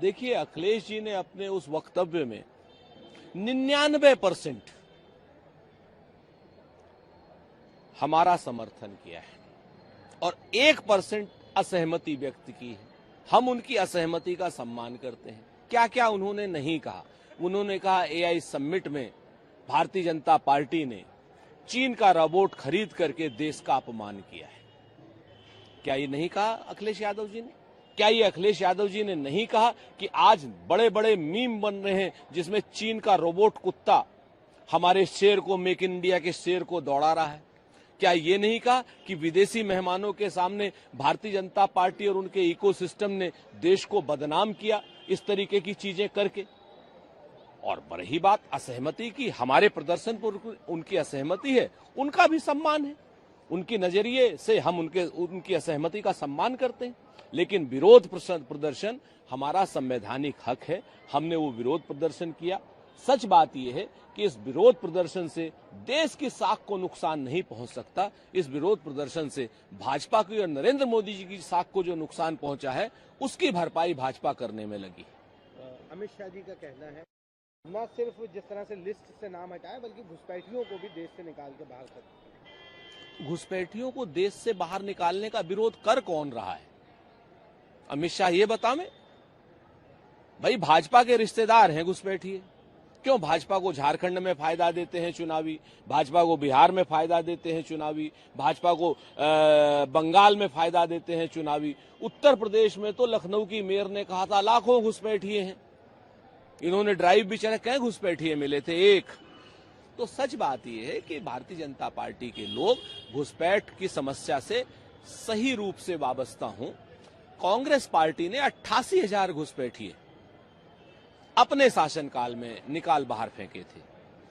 देखिए, अखिलेश जी ने अपने उस वक्तव्य में 99% हमारा समर्थन किया है और 1% असहमति व्यक्त की है। हम उनकी असहमति का सम्मान करते हैं। क्या क्या उन्होंने नहीं कहा? उन्होंने कहा एआई समिट में भारतीय जनता पार्टी ने चीन का रोबोट खरीद करके देश का अपमान किया है। क्या ये नहीं कहा अखिलेश यादव जी ने? क्या ये अखिलेश यादव जी ने नहीं कहा कि आज बड़े बड़े मीम बन रहे हैं जिसमें चीन का रोबोट कुत्ता हमारे शेर को, मेक इन इंडिया के शेर को दौड़ा रहा है? क्या ये नहीं कहा कि विदेशी मेहमानों के सामने भारतीय जनता पार्टी और उनके इकोसिस्टम ने देश को बदनाम किया इस तरीके की चीजें करके? और रही बात असहमति की, हमारे प्रदर्शन पर उनकी असहमति है, उनका भी सम्मान है। उनके नजरिए से हम उनकी असहमति का सम्मान करते हैं, लेकिन विरोध प्रदर्शन हमारा संवैधानिक हक है। हमने वो विरोध प्रदर्शन किया। सच बात यह है कि इस विरोध प्रदर्शन से देश की साख को नुकसान नहीं पहुंच सकता। इस विरोध प्रदर्शन से भाजपा की और नरेंद्र मोदी जी की साख को जो नुकसान पहुंचा है, उसकी भरपाई भाजपा करने में लगी। अमित शाह जी का कहना है न सिर्फ जिस तरह से लिस्ट से नाम हटाए, बल्कि घुसपैठियों को भी देश से निकाल के बाहर कर। घुसपैठियों को देश से बाहर निकालने का विरोध कर कौन रहा है? अमित शाह ये बतावें। भाई, भाजपा के रिश्तेदार हैं घुसपैठिए। क्यों भाजपा को झारखंड में फायदा देते हैं चुनावी, भाजपा को बिहार में फायदा देते हैं चुनावी, भाजपा को बंगाल में फायदा देते हैं चुनावी। उत्तर प्रदेश में तो लखनऊ की मेयर ने कहा था लाखों घुसपैठिए हैं। इन्होंने ड्राइव भी चला, कई घुसपैठिए मिले थे? एक। तो सच बात यह है कि भारतीय जनता पार्टी के लोग घुसपैठ की समस्या से सही रूप से वाबस्ता हों। कांग्रेस पार्टी ने 88,000 घुसपैठिए अपने शासनकाल में निकाल बाहर फेंके थे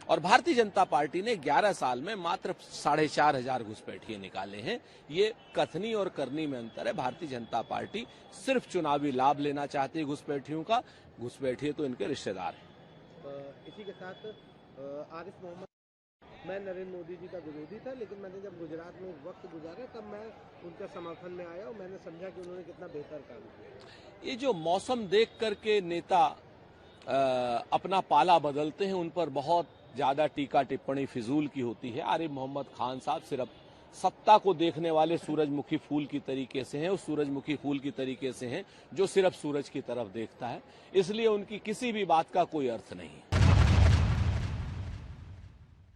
और भारतीय जनता पार्टी ने 11 साल में मात्र 4,500 घुसपैठिए निकाले हैं। ये कथनी और करनी में अंतर है। भारतीय जनता पार्टी सिर्फ चुनावी लाभ लेना चाहती है घुसपैठियों का। घुसपैठिए तो इनके रिश्तेदार हैं। इसी के साथ आरिफ मोहम्मद, मैं नरेंद्र मोदी जी का विरोधी था, लेकिन मैंने जब गुजरात में वक्त गुजारा तब मैं उनके समर्थन में आया और मैंने समझा कि उन्होंने कितना बेहतर काम किया। ये जो मौसम देख करके नेता अपना पाला बदलते हैं, उन पर बहुत ज्यादा टीका टिप्पणी फिजूल की होती है। आरिफ मोहम्मद खान साहब सिर्फ सत्ता को देखने वाले सूरजमुखी फूल की तरीके से हैं। उस सूरजमुखी फूल की तरीके से हैं जो सिर्फ सूरज की तरफ देखता है, इसलिए उनकी किसी भी बात का कोई अर्थ नहीं।